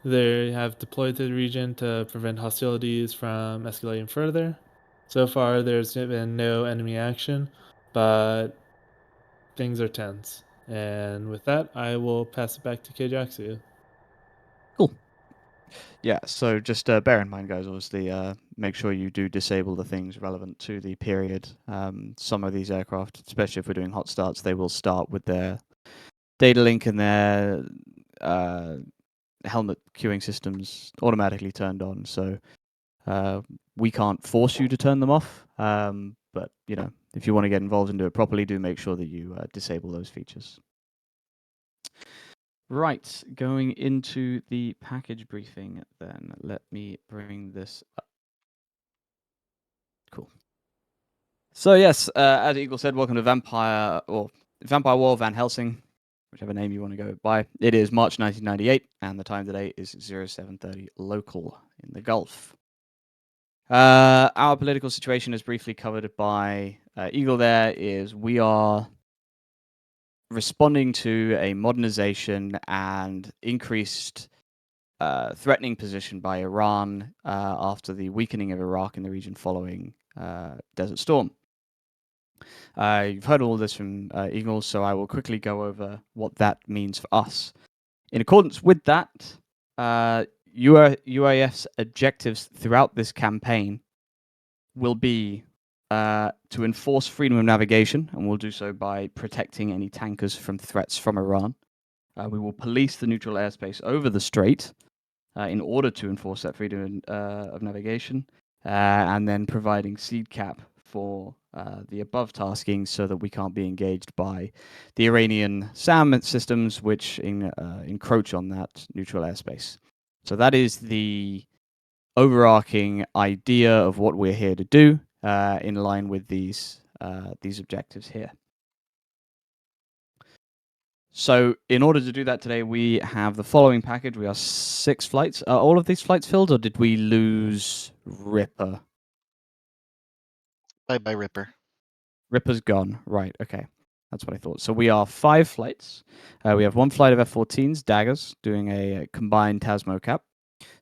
They have deployed to the region to prevent hostilities from escalating further. So far, there's been no enemy action, but things are tense. And with that, I will pass it back to Keijaku. Cool. Yeah, so just bear in mind, guys, obviously, make sure you do disable the things relevant to the period. Some of these aircraft, especially if we're doing hot starts, they will start with their data link and their helmet queuing systems automatically turned on. So we can't force you to turn them off. But, you know, if you want to get involved and do it properly, do make sure that you disable those features. Right, going into the package briefing then. Let me bring this up. Cool. So yes, as Eagle said, welcome to Vampire War Van Helsing, whichever name you want to go by. It is March 1998, and the time today is 07:30 local in the Gulf. Our political situation, is briefly covered by Eagle there, is we are responding to a modernization and increased threatening position by Iran after the weakening of Iraq in the region following Desert Storm. You've heard all this from Eagle, so I will quickly go over what that means for us. In accordance with that, UAF's objectives throughout this campaign will be to enforce freedom of navigation, and we'll do so by protecting any tankers from threats from Iran. We will police the neutral airspace over the strait in order to enforce that freedom of navigation, and then providing seed cap for the above tasking so that we can't be engaged by the Iranian SAM systems, which encroach on that neutral airspace. So that is the overarching idea of what we're here to do, in line with these objectives here. So in order to do that today, we have the following package. We are 6 flights. Are all of these flights filled, or did we lose Ripper? Bye-bye, Ripper. Ripper's gone. Right, okay. That's what I thought. So we are 5 flights. We have 1 flight of F-14s, Daggers, doing a combined TASMO cap.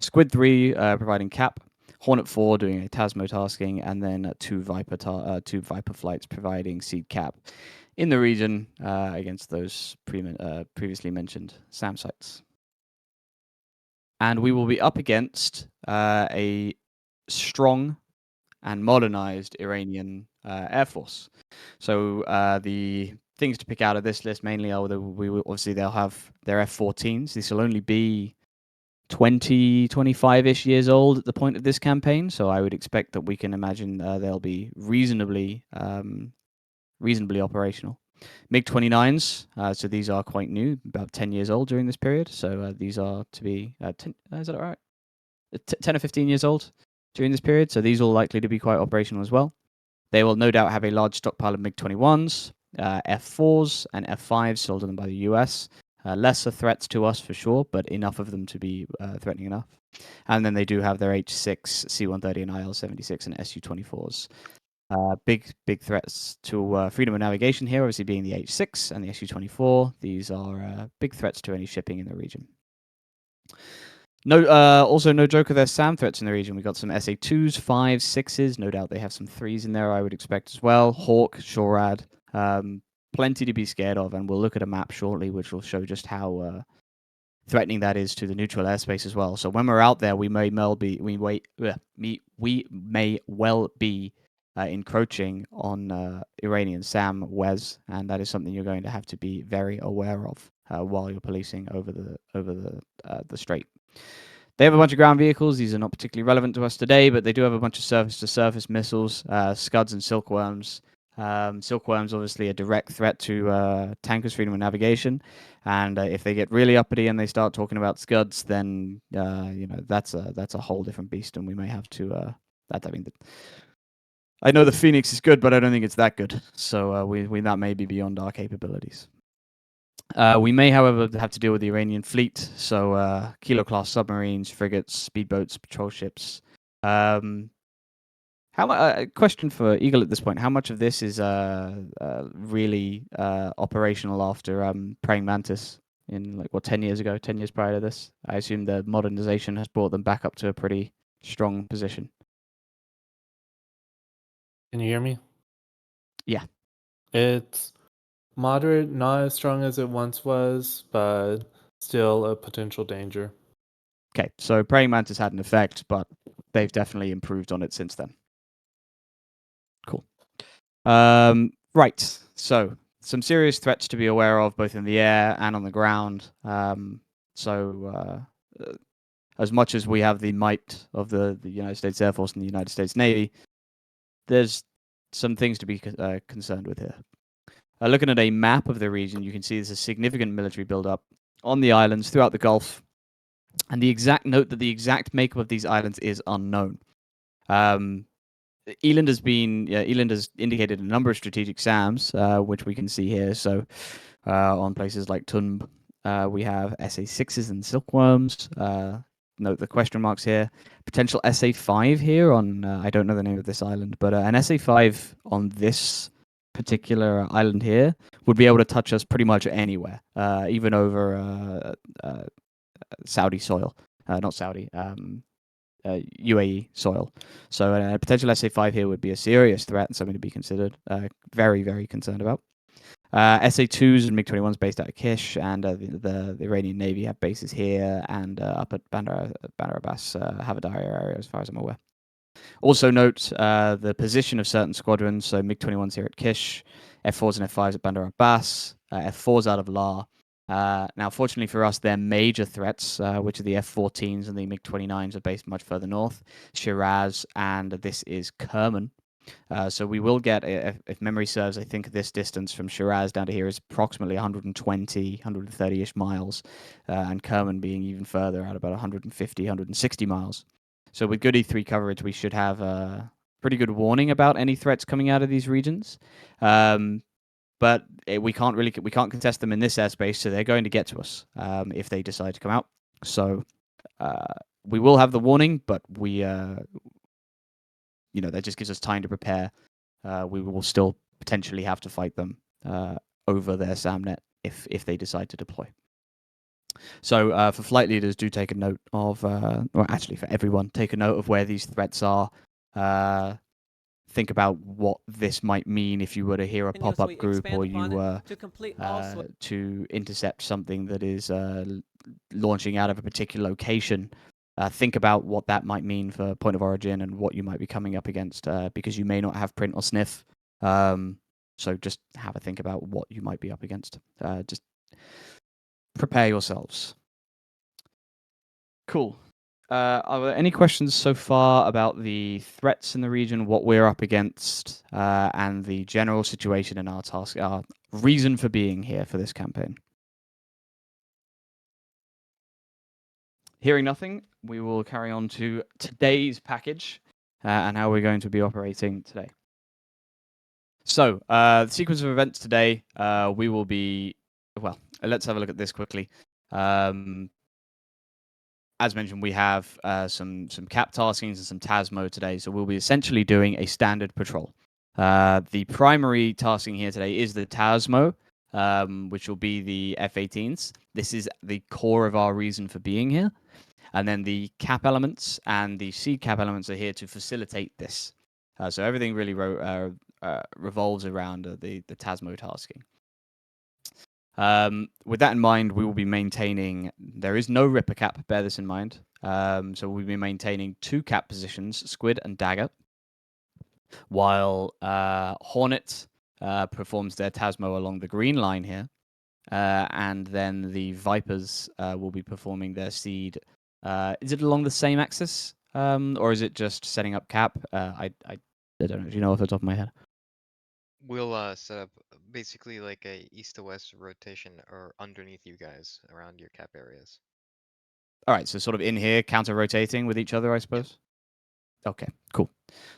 Squid 3 providing cap. Hornet 4 doing a TASMO tasking, and then 2 Viper flights providing seed cap in the region against those previously mentioned SAM sites. And we will be up against a strong and modernized Iranian Air Force. So the things to pick out of this list mainly are obviously they'll have their F-14s. This will only be 20, 25-ish years old at the point of this campaign, so I would expect that we can imagine they'll be reasonably operational. MiG-29s, so these are quite new, about 10 years old during this period, so these are to be, is that all right? 10 or 15 years old during this period, so these are likely to be quite operational as well. They will no doubt have a large stockpile of MiG-21s, F-4s, and F-5s sold to them by the US. Lesser threats to us for sure, but enough of them to be threatening enough. And then they do have their H-6, C-130, and IL-76 and Su-24s. Big threats to freedom of navigation here, obviously being the H-6 and the Su-24. These are big threats to any shipping in the region. Also, no joke of their SAM threats in the region. We got some SA2s, 5s, 6s. No doubt they have some 3s in there, I would expect as well. Hawk, SHORAD. Plenty to be scared of, and we'll look at a map shortly, which will show just how threatening that is to the neutral airspace as well. So when we're out there, we may well be encroaching on Iranian SAM WES, and that is something you're going to have to be very aware of while you're policing over the strait. They have a bunch of ground vehicles. These are not particularly relevant to us today, but they do have a bunch of surface-to-surface missiles, Scuds and Silkworms. Silkworms, obviously, a direct threat to tankers' freedom of navigation, and if they get really uppity and they start talking about Scuds, then that's a whole different beast, and we may have to. I know the Phoenix is good, but I don't think it's that good. So that may be beyond our capabilities. We may, however, have to deal with the Iranian fleet, so Kilo-class submarines, frigates, speedboats, patrol ships. Question for Eagle at this point: how much of this is really operational after Praying Mantis in 10 years ago, 10 years prior to this. I assume the modernization has brought them back up to a pretty strong position. Can you hear me? Yeah. It's moderate, not as strong as it once was, but still a potential danger. Okay, so Praying Mantis had an effect, but they've definitely improved on it since then. Cool. Right, so some serious threats to be aware of, both in the air and on the ground. As much as we have the might of the United States Air Force and the United States Navy, there's some things to be concerned with here. Looking at a map of the region, you can see there's a significant military buildup on the islands throughout the Gulf, and the exact makeup of these islands is unknown. Eland has indicated a number of strategic SAMs, which we can see here. So on places like Tunb, we have SA6s and silkworms. Note the question marks here. Potential SA5 here on, I don't know the name of this island, but an SA5 on this particular island here would be able to touch us pretty much anywhere, even over Saudi soil. Not Saudi, UAE soil. So a potential SA5 here would be a serious threat and something to be considered. Very, very concerned about. SA2s and MiG-21s based out of Kish, and the Iranian Navy have bases here and up at Bandar Abbas, Havadari area, as far as I'm aware. Also note the position of certain squadrons, so MiG-21s here at Kish, F4s and F5s at Bandar Abbas, F4s out of La. Now, fortunately for us, their major threats, which are the F-14s and the MiG-29s, are based much further north, Shiraz, and this is Kerman. So we will get, if memory serves, I think this distance from Shiraz down to here is approximately 120, 130-ish miles, and Kerman being even further out, about 150, 160 miles. So with good E3 coverage, we should have a pretty good warning about any threats coming out of these regions. But we can't contest them in this airspace, so they're going to get to us if they decide to come out. So we will have the warning, but we, that just gives us time to prepare. We will still potentially have to fight them over their SAMnet if they decide to deploy. So for flight leaders, do take a note of, or actually for everyone, take a note of where these threats are. Think about what this might mean if you were to hear a pop-up group or you were to intercept something that is launching out of a particular location. Think about what that might mean for point of origin and what you might be coming up against, because you may not have print or sniff. So just have a think about what you might be up against. Just prepare yourselves. Cool. Are there any questions so far about the threats in the region, what we're up against, and the general situation in our task, our reason for being here for this campaign? Hearing nothing, we will carry on to today's package and how we're going to be operating today. So, the sequence of events today, we will be... Well, let's have a look at this quickly. As mentioned, we have some cap taskings and some TASMO today, so we'll be essentially doing a standard patrol. The primary tasking here today is the TASMO, which will be the F-18s. This is the core of our reason for being here. And then the cap elements and the seed cap elements are here to facilitate this. So everything really revolves around the TASMO tasking. With that in mind, we will be maintaining... There is no Ripper cap, bear this in mind. So we'll be maintaining 2 cap positions, Squid and Dagger, while Hornet performs their TASMO along the green line here. And then the Vipers will be performing their seed. Is it along the same axis? Or is it just setting up cap? I don't know. Do you know off the top of my head? We'll set up basically like a east to west rotation or underneath you guys around your cap areas. All right, so sort of in here, counter-rotating with each other, I suppose? Yep. Okay, cool.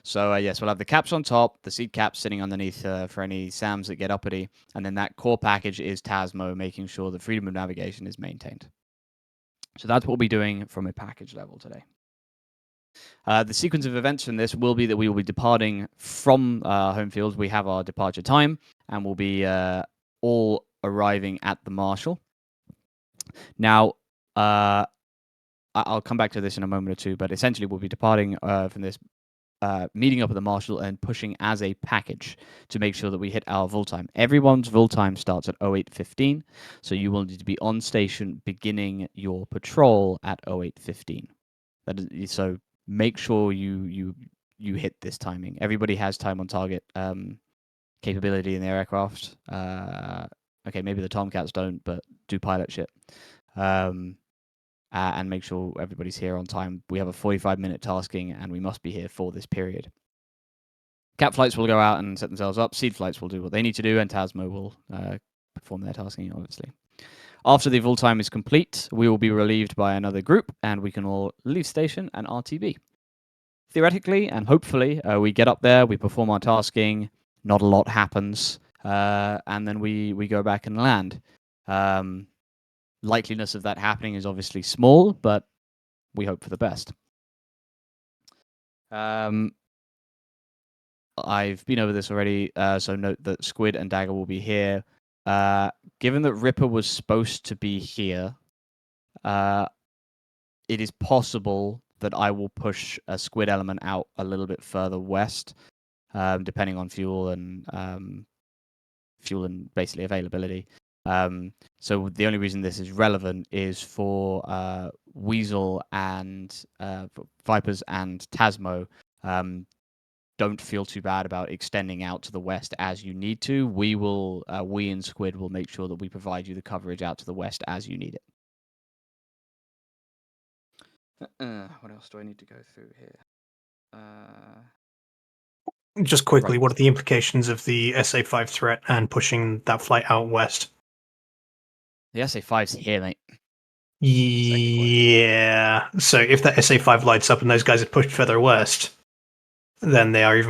So yes, we'll have the caps on top, the seed caps sitting underneath for any SAMs that get uppity, and then that core package is TASMO, making sure the freedom of navigation is maintained. So that's what we'll be doing from a package level today. The sequence of events from this will be that we will be departing from home field. We have our departure time, and we'll be all arriving at the Marshall. Now, I'll come back to this in a moment or two, but essentially we'll be departing from this, meeting up with the marshal and pushing as a package to make sure that we hit our Vol time. Everyone's Vol time starts at 08:15, so you will need to be on station beginning your patrol at 08:15. So make sure you hit this timing. Everybody has time on target capability in their aircraft. Okay, maybe the Tomcats don't, but do pilot shit. And make sure everybody's here on time. We have a 45-minute tasking, and we must be here for this period. Cap flights will go out and set themselves up. Seed flights will do what they need to do, and Tasmo will perform their tasking, obviously. After the Vol time is complete, we will be relieved by another group, and we can all leave station and RTB. Theoretically and hopefully, we get up there, we perform our tasking, not a lot happens, and then we go back and land. Likeliness of that happening is obviously small, but we hope for the best. I've been over this already, so note that Squid and Dagger will be here. Given that Ripper was supposed to be here, it is possible that I will push a Squid element out a little bit further west, depending on fuel and basically availability. So the only reason this is relevant is for Weasel and Vipers and Tasmo. Don't feel too bad about extending out to the west as you need to. We and Squid will make sure that we provide you the coverage out to the west as you need it. What else do I need to go through here? Just quickly, Right. what are the implications of the SA-5 threat and pushing that flight out west? The SA-5's here, mate. Yeah. So if that SA-5 lights up and those guys are pushed further west, then they're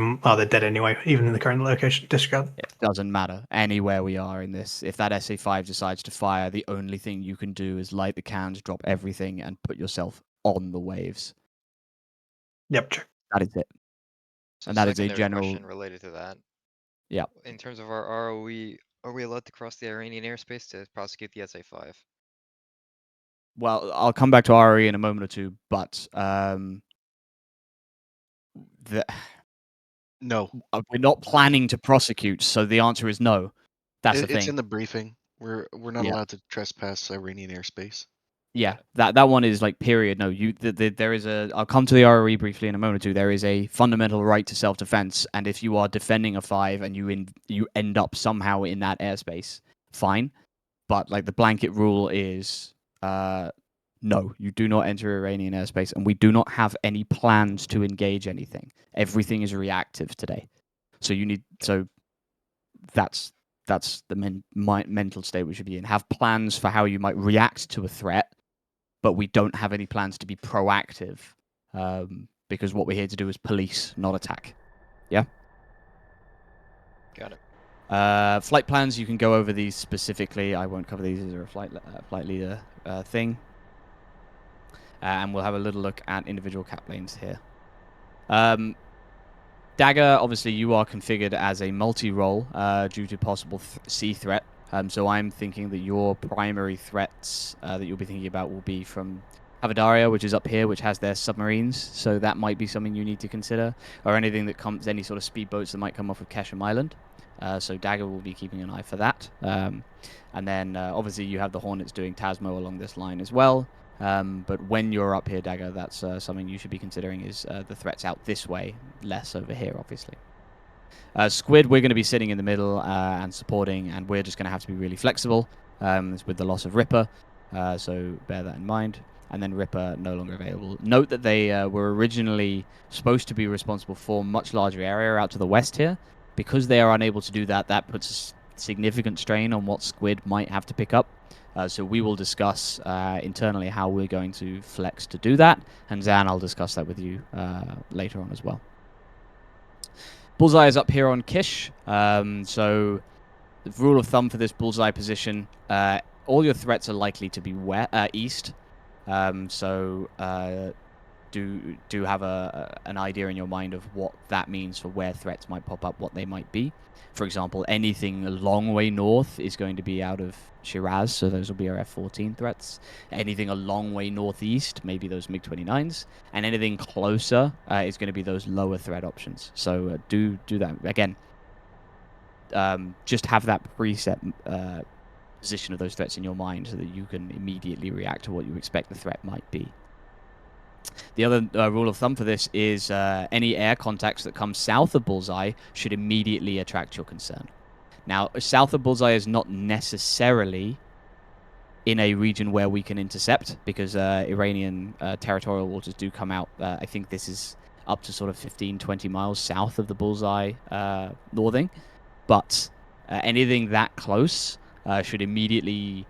dead anyway, even in the current location. Disregard. It doesn't matter. Anywhere we are in this, if that SA-5 decides to fire, the only thing you can do is light the cans, drop everything, and put yourself on the waves. Yep, true. That is it. So And that is a secondary general. question related to that. Yeah. In terms of our ROE, are we allowed to cross the Iranian airspace to prosecute the SA-5? Well, I'll come back to RE in a moment or two, but No, we're not planning to prosecute, so the answer is no. That's the it's thing. in the briefing. We're not Yeah. allowed to trespass Iranian airspace. Yeah, that one is like period. No, there is a. I'll come to the ROE briefly in a moment or two. There is a fundamental right to self-defense, and if you are defending a 5 and you end up somehow in that airspace, fine. But like the blanket rule is, no, you do not enter Iranian airspace, and we do not have any plans to engage anything. Everything is reactive today, so that's the mental state we should be in. Have plans for how you might react to a threat, but we don't have any plans to be proactive, because what we're here to do is police, not attack. Yeah? Got it. Flight plans, you can go over these specifically. I won't cover these as a flight leader thing. And we'll have a little look at individual cap lanes here. Dagger, obviously, you are configured as a multi-role due to possible sea threat. So I'm thinking that your primary threats that you'll be thinking about will be from Havadaria, which is up here, which has their submarines. So that might be something you need to consider, or anything that comes, any sort of speedboats that might come off of Kesham Island. So Dagger will be keeping an eye for that. And then obviously you have the Hornets doing Tasmo along this line as well. But when you're up here, Dagger, that's something you should be considering is the threats out this way, less over here, obviously. Squid, we're going to be sitting in the middle and supporting, and we're just going to have to be really flexible with the loss of Ripper, so bear that in mind. And then Ripper no longer available. Note that they were originally supposed to be responsible for a much larger area out to the west here. Because they are unable to do that, that puts a significant strain on what Squid might have to pick up. So we will discuss internally how we're going to flex to do that. And Zan, I'll discuss that with you later on as well. Bullseye is up here on Kish. So the rule of thumb for this bullseye position, all your threats are likely to be east. So do have an idea in your mind of what that means for where threats might pop up, what they might be. For example, anything a long way north is going to be out of Shiraz, so those will be our F-14 threats. Anything a long way northeast, maybe those MiG-29s, and anything closer is going to be those lower threat options. So do that again. Just have that preset position of those threats in your mind so that you can immediately react to what you expect the threat might be. The other rule of thumb for this is any air contacts that come south of Bullseye should immediately attract your concern. Now, south of Bullseye is not necessarily in a region where we can intercept, because Iranian territorial waters do come out. I think this is up to sort of 15, 20 miles south of the Bullseye northing. But anything that close should immediately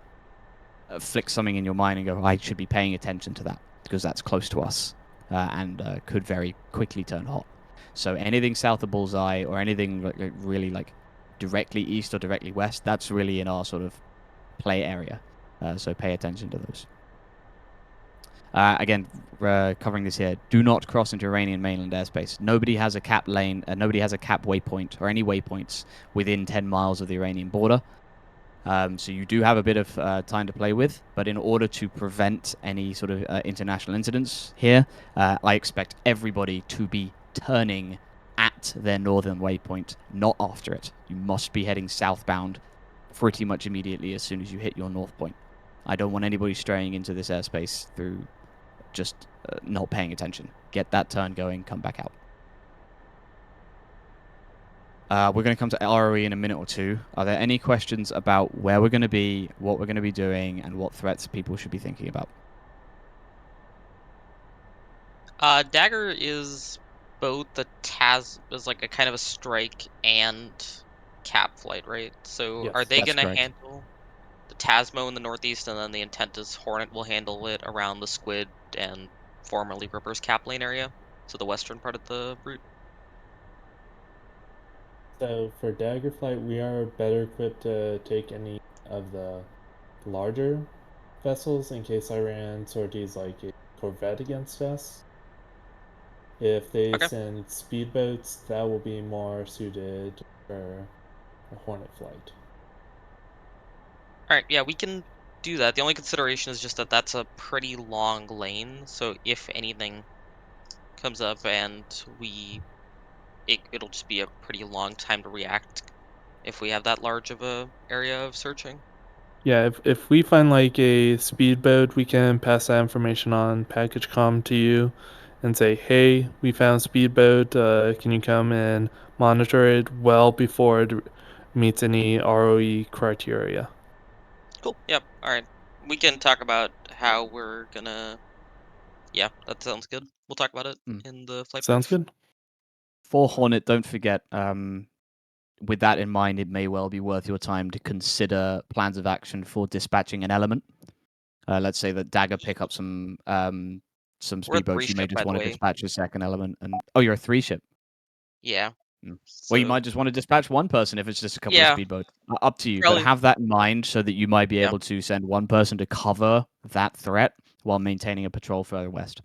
flick something in your mind and go, I should be paying attention to that, because that's close to us and could very quickly turn hot. So anything south of Bullseye or anything really like directly east or directly west, that's really in our sort of play area. So pay attention to those. Again, covering this here, do not cross into Iranian mainland airspace. Nobody has a cap lane, nobody has a cap waypoint or any waypoints within 10 miles of the Iranian border. So you do have a bit of time to play with, but in order to prevent any sort of international incidents here, I expect everybody to be turning at their northern waypoint, not after it. You must be heading southbound pretty much immediately as soon as you hit your north point. I don't want anybody straying into this airspace through just not paying attention. Get that turn going, come back out. We're going to come to ROE in a minute or two. Are there any questions about where we're going to be, what we're going to be doing, and what threats people should be thinking about? Dagger is both is like a kind of a strike and cap flight, right? So Yes, are they that's gonna correct. handle the Tasmo in the northeast, and then the intent is Hornet will handle it around the Squid and formerly Ripper's cap lane area, so the western part of the route? So for Daggerflight, we are better equipped to take any of the larger vessels in case Iran sorties like a corvette against us. If they Okay. send speedboats, that will be more suited for a Hornet flight. Alright, yeah, we can do that. The only consideration is just that that's a pretty long lane, so if anything comes up and it'll just be a pretty long time to react if we have that large of a area of searching. Yeah, if we find like a speedboat, we can pass that information on package comm to you and say, hey, we found speedboat. Can you come and monitor it well before it meets any ROE criteria? Cool. Yep. All right. We can talk about how we're gonna. Yeah, that sounds good. We'll talk about it in the flight Sounds brief. good. For Hornet, don't forget, with that in mind, it may well be worth your time to consider plans of action for dispatching an element. Let's say that Dagger pick up some We're a speedboats. You may 3-ship, by just the want to way. dispatch a second element. And oh, you're a 3-ship. Yeah. Well, you So, might just want to dispatch one person if it's just a couple of yeah, speedboats. Up to you. But probably. have that in mind so that you might be Yeah. able to send one person to cover that threat while maintaining a patrol further west.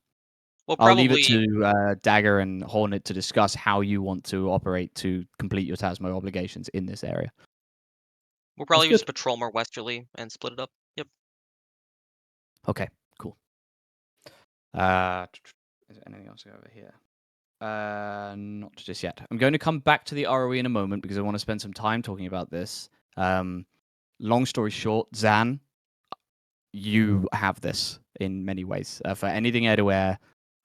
We'll I'll leave it probably. to Dagger and Hornet to discuss how you want to operate to complete your Tasmo obligations in this area. We'll probably That's just good. patrol more westerly and split it up. Yep. Okay, cool. Is there anything else over here? Not just yet. I'm going to come back to the ROE in a moment because I want to spend some time talking about this. Long story short, Zan, you have this in many ways. For anything air-to-air,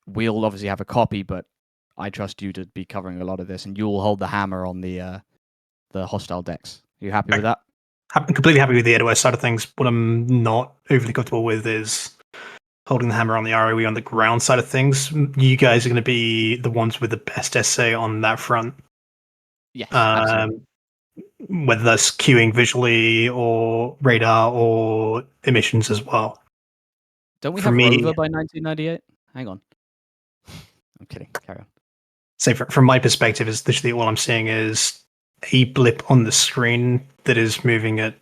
we'll obviously have a copy, but I trust you to be covering a lot of this, and you'll hold the hammer on the hostile decks. Are you happy with that? I'm completely happy with the AWS side of things. What I'm not overly comfortable with is holding the hammer on the ROE on the ground side of things. You guys are going to be the ones with the best essay on that front. Yes, absolutely. Whether that's queuing visually or radar or emissions as well. Don't we for have me- Rover by 1998? Hang on. I'm kidding. Carry on. So from my perspective, is literally all I'm seeing is a blip on the screen that is moving at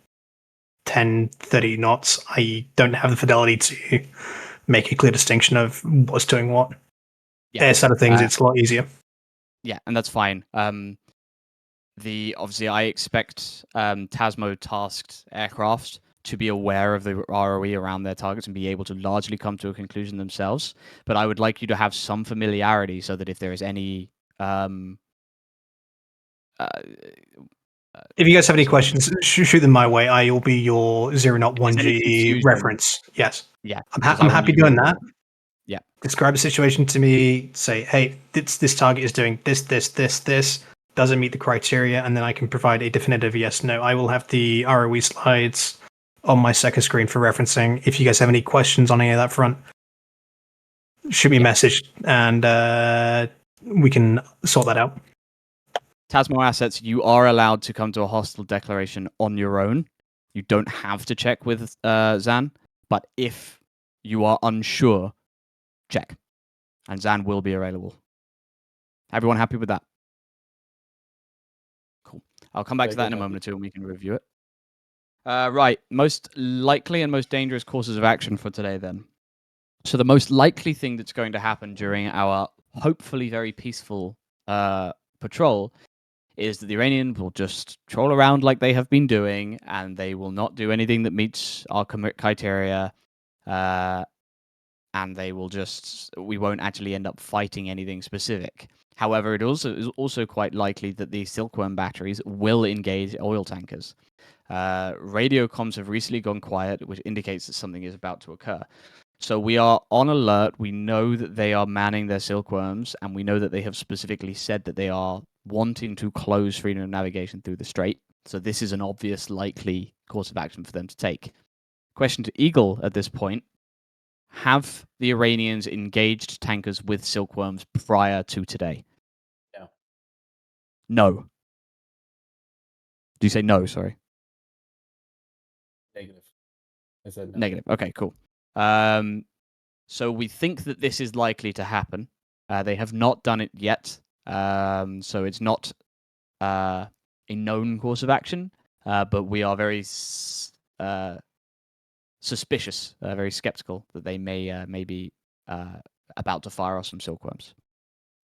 10, 30 knots. I don't have the fidelity to make a clear distinction of what's doing what. Yeah. air side of things, Uh, it's a lot easier. Yeah, and that's fine. Obviously I expect Tasmo tasked aircraft to be aware of the ROE around their targets and be able to largely come to a conclusion themselves. But I would like you to have some familiarity so that if there is any If you guys have any sort of- questions, shoot them my way. I will be your 0-1 If there's any 1G confusion- reference. Yes. yeah, I'm because I want happy you to doing know- that. Yeah. Describe the situation to me. Say, hey, this target is doing this. Doesn't meet the criteria, and then I can provide a definitive yes, no. I will have the ROE slides on my second screen for referencing. If you guys have any questions on any of that front, shoot me a message, and we can sort that out. Tasmo assets, you are allowed to come to a hostile declaration on your own. You don't have to check with Zan, but if you are unsure, check. And Zan will be available. Everyone happy with that? Cool. I'll come back to that in a moment or two and we can review it. Right, most likely and most dangerous courses of action for today then. So the most likely thing that's going to happen during our hopefully very peaceful patrol is that the Iranians will just troll around like they have been doing, and they will not do anything that meets our criteria, and they will we won't actually end up fighting anything specific. However, it is also quite likely that the Silkworm batteries will engage oil tankers. Radio comms have recently gone quiet, which indicates that something is about to occur. So we are on alert. We know that they are manning their silkworms, and we know that they have specifically said that they are wanting to close freedom of navigation through the strait. So this is an obvious, likely course of action for them to take. Question to Eagle at this point. Have the Iranians engaged tankers with silkworms prior to today? No. No. Do you say no? Sorry. Negative. I said no. Negative. Okay, cool. So we think that this is likely to happen. They have not done it yet, so it's not a known course of action. But we are very suspicious, very skeptical that they may be about to fire us some silkworms.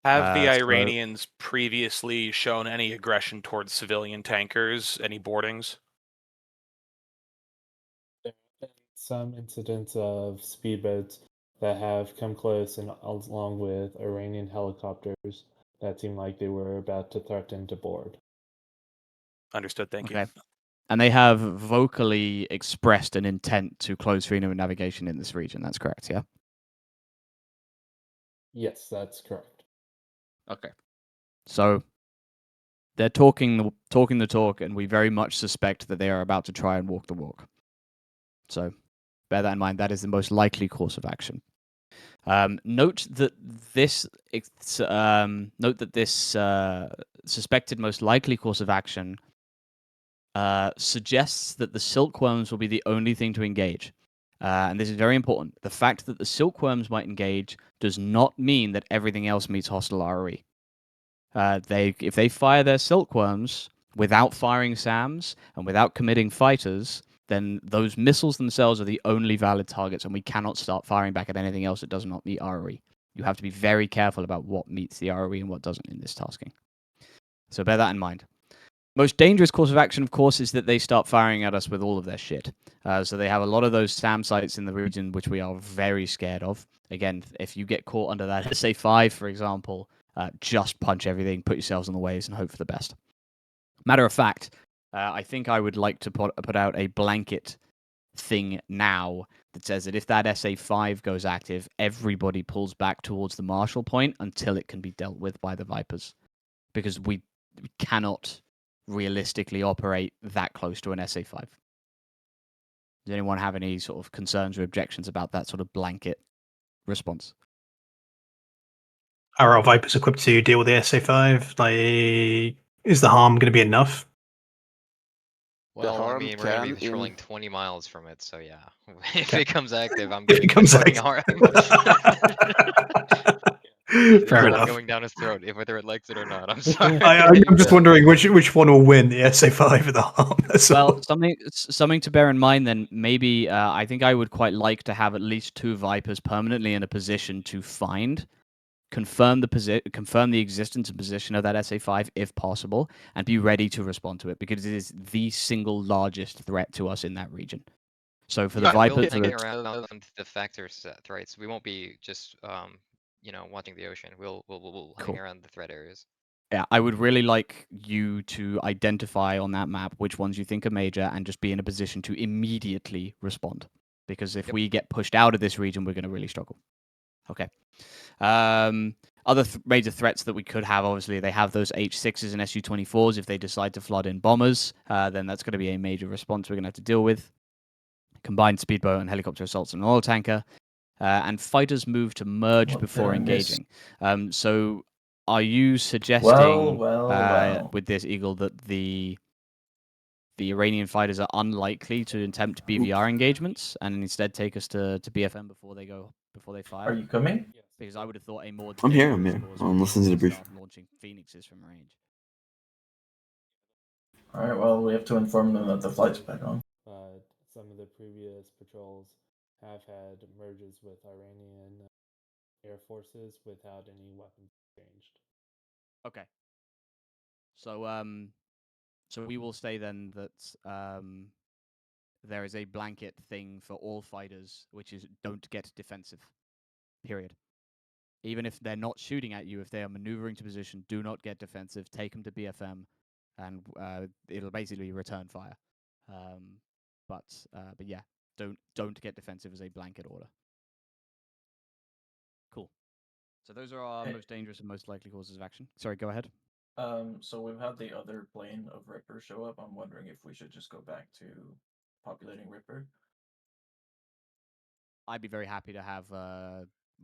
Have the so- Iranians previously shown any aggression towards civilian tankers? Any boardings? There have been some incidents of speedboats that have come close and along with Iranian helicopters that seemed like they were about to threaten to board. Understood. Thank you. Okay. And they have vocally expressed an intent to close freedom of navigation in this region. That's correct, yeah? Yes, that's correct. Okay. So they're talking the talk, and we very much suspect that they are about to try and walk the walk. So bear that in mind. That is the most likely course of action. Note that this suspected most likely course of action suggests that the silkworms will be the only thing to engage. And this is very important. The fact that the silkworms might engage does not mean that everything else meets hostile ROE. If they fire their silkworms without firing SAMs and without committing fighters, then those missiles themselves are the only valid targets, and we cannot start firing back at anything else that does not meet ROE. You have to be very careful about what meets the ROE and what doesn't in this tasking. So bear that in mind. Most dangerous course of action, of course, is that they start firing at us with all of their shit. So they have a lot of those SAM sites in the region, which we are very scared of. Again, if you get caught under that SA5, for example, just punch everything, put yourselves on the waves, and hope for the best. Matter of fact, I think I would like to put out a blanket thing now that says that if that SA5 goes active, everybody pulls back towards the Marshall Point until it can be dealt with by the Vipers. Because we cannot realistically operate that close to an SA5. Does anyone have any sort of concerns or objections about that sort of blanket response? Are our Vipers equipped to deal with the SA5? Like, is the harm going to be enough? Well, I harm mean, we're gonna be can patrolling 20 miles from it, so yeah. If Okay. it comes active, I'm If getting it comes fucking active. harm. It's Fair blood enough. going down his throat, whether it likes it or not. I'm sorry. I'm just wondering which one will win, the SA5 or the harm. Well, something to bear in mind then, maybe I think I would quite like to have at least 2 Vipers permanently in a position to find confirm the existence and position of that SA5 if possible, and be ready to respond to it because it is the single largest threat to us in that region. So for the Yeah, Viper, we'll for hang the around the factors threats. We won't be just watching the ocean. We'll hang Cool. around the threat areas. Yeah, I would really like you to identify on that map which ones you think are major and just be in a position to immediately respond. Because if Yep. we get pushed out of this region, we're going to really struggle. Okay. Other major threats that we could have, obviously, they have those H6s and Su-24s. If they decide to flood in bombers, then that's going to be a major response we're going to have to deal with. Combined speedboat and helicopter assaults on an oil tanker. And fighters move to merge What before did I miss? engaging. So are you suggesting Well. with this, Eagle, that the Iranian fighters are unlikely to attempt BVR engagements and instead take us to BFM before they fire? Are you coming? Because I would have thought a more I'm here. dangerous course I'm would be listening to the to brief. start launching Phoenixes from range. Alright, well, we have to inform them that the flight's back on. But some of the previous patrols have had merges with Iranian air forces without any weapons exchanged. Okay. So we will say then that there is a blanket thing for all fighters, which is don't get defensive. Period. Even if they're not shooting at you, if they are maneuvering to position, do not get defensive. Take them to BFM, and it'll basically return fire. But yeah, don't get defensive as a blanket order. Cool. So those are our most dangerous and most likely causes of action. Sorry, go ahead. So we've had the other plane of Ripper show up. I'm wondering if we should just go back to populating Ripper. I'd be very happy to have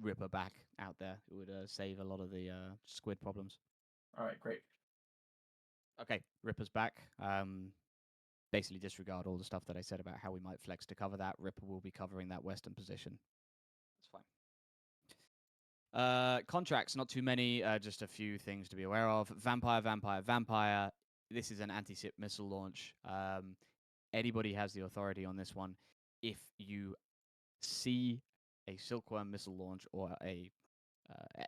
Ripper back out there. It would save a lot of the squid problems. Alright, great. Okay, Ripper's back. Basically disregard all the stuff that I said about how we might flex to cover that. Ripper will be covering that western position. That's fine. Contracts, not too many, just a few things to be aware of. Vampire. This is an anti-ship missile launch. Anybody has the authority on this one. If you see a Silkworm missile launch or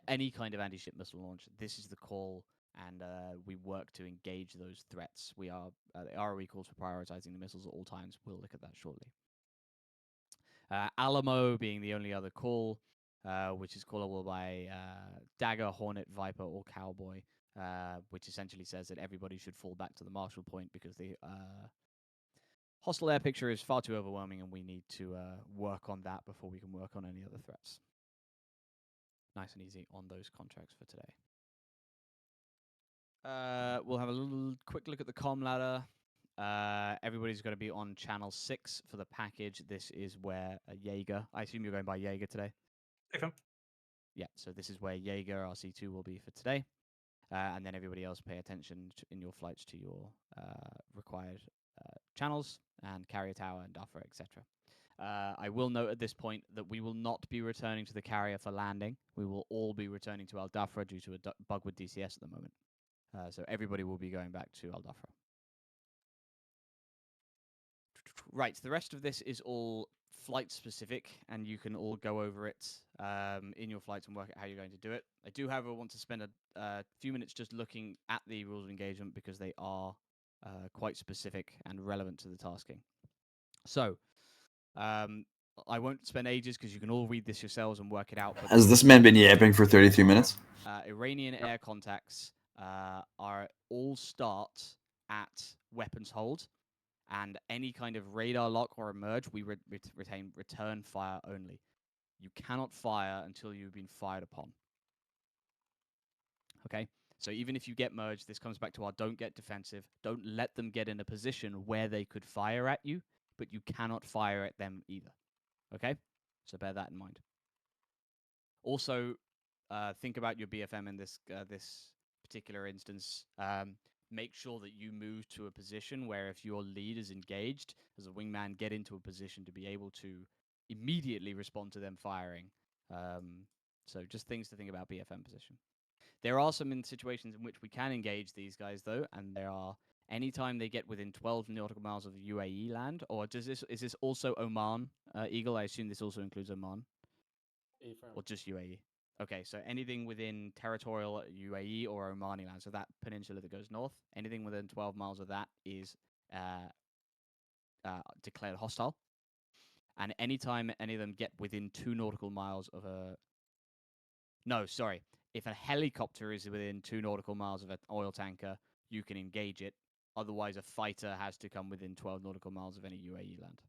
any kind of anti-ship missile launch, this is the call, and we work to engage those threats. We are the ROE calls for prioritizing the missiles at all times. We'll look at that shortly. Alamo being the only other call, which is callable by Dagger, Hornet, Viper, or Cowboy, which essentially says that everybody should fall back to the Marshall Point because the hostile air picture is far too overwhelming, and we need to work on that before we can work on any other threats. Nice and easy on those contracts for today. We'll have a little quick look at the comm ladder. Everybody's going to be on channel 6 for the package. This is where Jaeger, I assume you're going by Jaeger today? Okay. Yeah, so this is where Jaeger RC2 will be for today. And then everybody else pay attention in your flights to your required channels and carrier tower and Duffer, etc. I will note at this point that we will not be returning to the carrier for landing. We will all be returning to Al Dafra due to a bug with DCS at the moment. So everybody will be going back to Al Dafra. Right, the rest of this is all flight specific, and you can all go over it in your flights and work out how you're going to do it. I do, however, want to spend a few minutes just looking at the rules of engagement because they are quite specific and relevant to the tasking. So, I won't spend ages because you can all read this yourselves and work it out. But Has this man been yapping for 33 minutes? Iranian air contacts are all start at weapons hold, and any kind of radar lock or emerge, we retain return fire only. You cannot fire until you've been fired upon. Okay? So even if you get merged, this comes back to our don't get defensive. Don't let them get in a position where they could fire at you, but you cannot fire at them either. Okay? So bear that in mind. Also, think about your BFM in this particular instance. Make sure that you move to a position where if your lead is engaged, as a wingman, get into a position to be able to immediately respond to them firing. So just things to think about BFM position. There are some situations in which we can engage these guys, though, and there are anytime they get within 12 nautical miles of UAE land, or is this also Oman, Eagle? I assume this also includes Oman. Or just UAE? Okay, so anything within territorial UAE or Omani land, so that peninsula that goes north, anything within 12 miles of that is declared hostile. And anytime any of them get within 2 nautical miles of a... No, sorry. If a helicopter is within 2 nautical miles of an oil tanker, you can engage it. Otherwise, a fighter has to come within 12 nautical miles of any UAE land.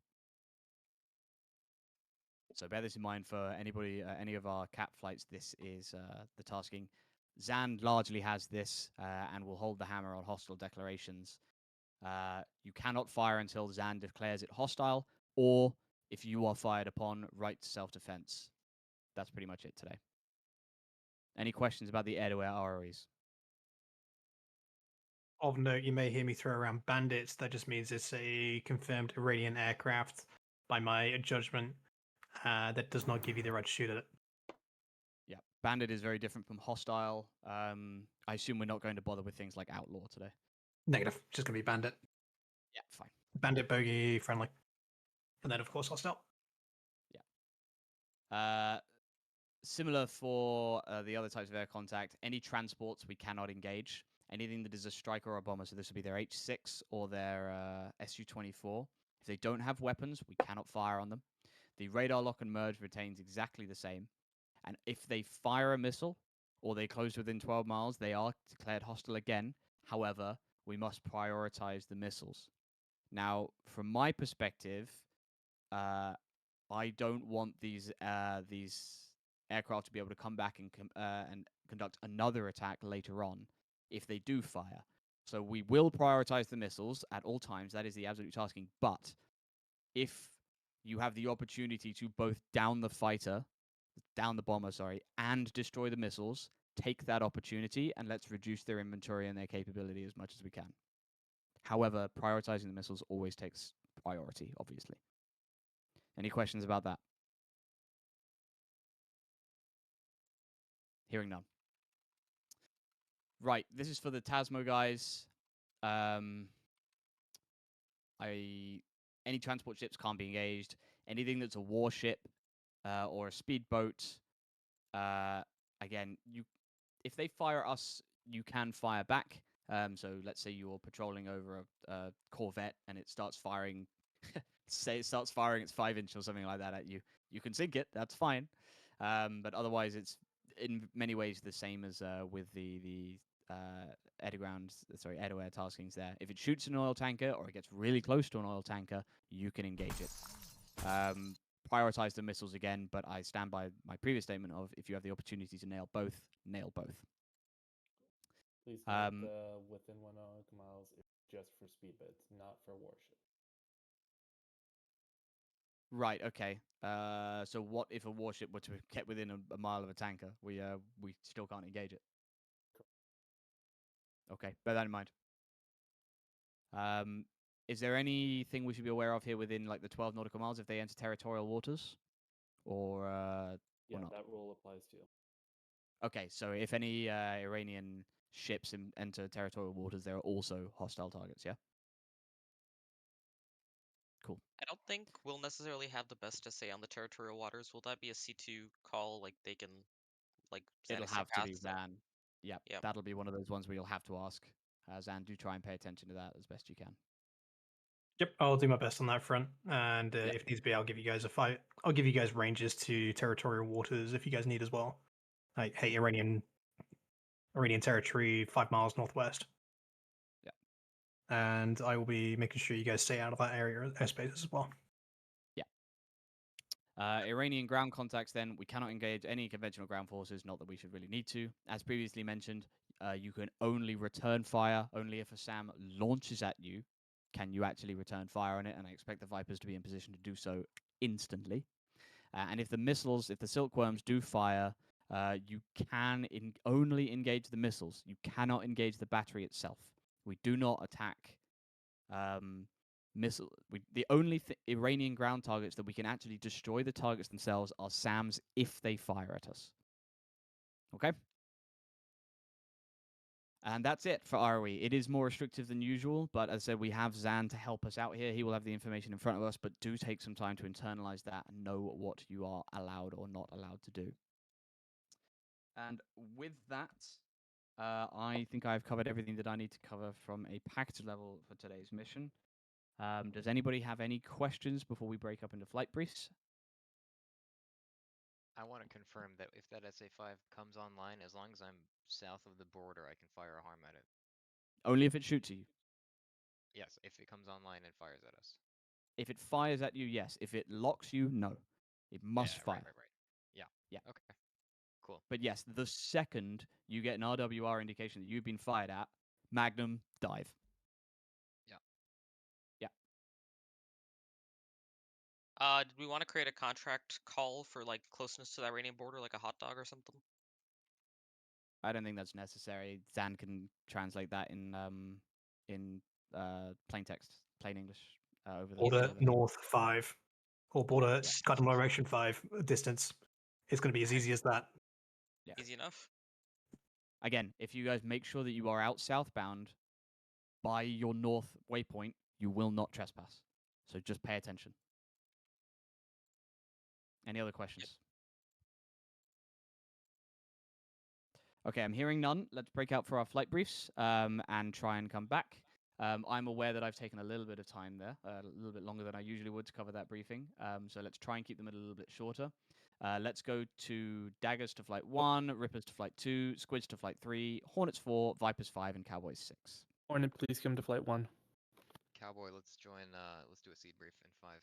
So bear this in mind for anybody, any of our cap flights. This is the tasking. Zand largely has this and will hold the hammer on hostile declarations. You cannot fire until Zand declares it hostile, or if you are fired upon, right to self-defense. That's pretty much it today. Any questions about the air-to-air ROEs? Of note, you may hear me throw around bandits. That just means it's a confirmed Iranian aircraft by my judgment. That does not give you the right to shoot at it. Yeah, bandit is very different from hostile. I assume we're not going to bother with things like outlaw today. Negative. Just going to be bandit. Yeah, fine. Bandit, bogey, friendly. And then, of course, hostile. Yeah. Similar for the other types of air contact, any transports we cannot engage. Anything that is a striker or a bomber, so this would be their H6 or their Su-24. If they don't have weapons, we cannot fire on them. The radar lock and merge retains exactly the same. And if they fire a missile or they close within 12 miles, they are declared hostile again. However, we must prioritize the missiles. Now, from my perspective, I don't want these aircraft to be able to come back and conduct another attack later on if they do fire. So we will prioritize the missiles at all times. That is the absolute tasking. But if you have the opportunity to both down the bomber, and destroy the missiles, take that opportunity and let's reduce their inventory and their capability as much as we can. However, prioritizing the missiles always takes priority, obviously. Any questions about that? Hearing none. Right, this is for the Tasmo guys. Any transport ships can't be engaged. Anything that's a warship or a speedboat, again, if they fire us, you can fire back. So let's say you're patrolling over a Corvette and it starts firing. Say it starts firing its 5-inch or something like that at you. You can sink it. That's fine. But otherwise, it's in many ways the same as with the air-to-air taskings there. If it shoots an oil tanker or it gets really close to an oil tanker, you can engage it. Prioritize the missiles again, but I stand by my previous statement of if you have the opportunity to nail both, nail both. Please note within 1 nautical miles is just for speedboats, not for warships. Right. Okay. So what if a warship were to get within a mile of a tanker? We still can't engage it. Okay. Bear that in mind. Is there anything we should be aware of here within like the 12 nautical miles if they enter territorial waters, or Yeah, not? that rule applies to you. Okay. So if any Iranian ships enter territorial waters, they're also hostile targets. Yeah. Cool. I don't think we'll necessarily have the best to say on the territorial waters. Will that be a C2 call? Like they can, like It'll Xanax have to be paths that- Zan. Yep. Yep. That'll be one of those ones where you'll have to ask. Zan, do try and pay attention to that as best you can. Yep, I'll do my best on that front, and Yep. if needs be, I'll give you guys a fight. I'll give you guys ranges to territorial waters if you guys need as well. Like, hey, Iranian territory, 5 miles northwest. Yeah. And I will be making sure you guys stay out of that area airspace as well. Iranian ground contacts, then, we cannot engage any conventional ground forces, not that we should really need to. As previously mentioned, you can only return fire. Only if a SAM launches at you can you actually return fire on it, and I expect the Vipers to be in position to do so instantly. And if the silkworms do fire, you can only engage the missiles. You cannot engage the battery itself. We do not attack the only Iranian ground targets that we can actually destroy the targets themselves are SAMs if they fire at us. Okay? And that's it for ROE. It is more restrictive than usual, but as I said, we have Zan to help us out here. He will have the information in front of us, but do take some time to internalize that and know what you are allowed or not allowed to do. And with that, I think I've covered everything that I need to cover from a package level for today's mission. Does anybody have any questions before we break up into flight briefs? I want to confirm that if that SA5 comes online, as long as I'm south of the border, I can fire a harm at it. Only if it shoots at you. Yes, if it comes online and fires at us. If it fires at you, yes. If it locks you, no. It must Yeah, fire. Right. Yeah. Yeah. Okay. Cool. But yes, the second you get an RWR indication that you've been fired at, Magnum, dive. Yeah. Yeah. Did we want to create a contract call for like closeness to the Iranian border, like a hot dog or something? I don't think that's necessary. Zan can translate that in plain text, plain English over the Border server. north 5 or border Yeah. cardinal direction 5 distance. It's going to be as easy as that. Yeah. Easy enough. Again, if you guys make sure that you are out southbound by your north waypoint, you will not trespass. So just pay attention. Any other questions? Okay, I'm hearing none. Let's break out for our flight briefs and try and come back. I'm aware that I've taken a little bit of time there, a little bit longer than I usually would to cover that briefing. So let's try and keep them a little bit shorter. Let's go to Daggers to flight 1, Rippers to flight 2, Squids to flight 3, Hornets 4, Vipers 5, and Cowboys 6. Hornet, please come to flight 1. Cowboy, let's join. Let's do a seed brief in 5.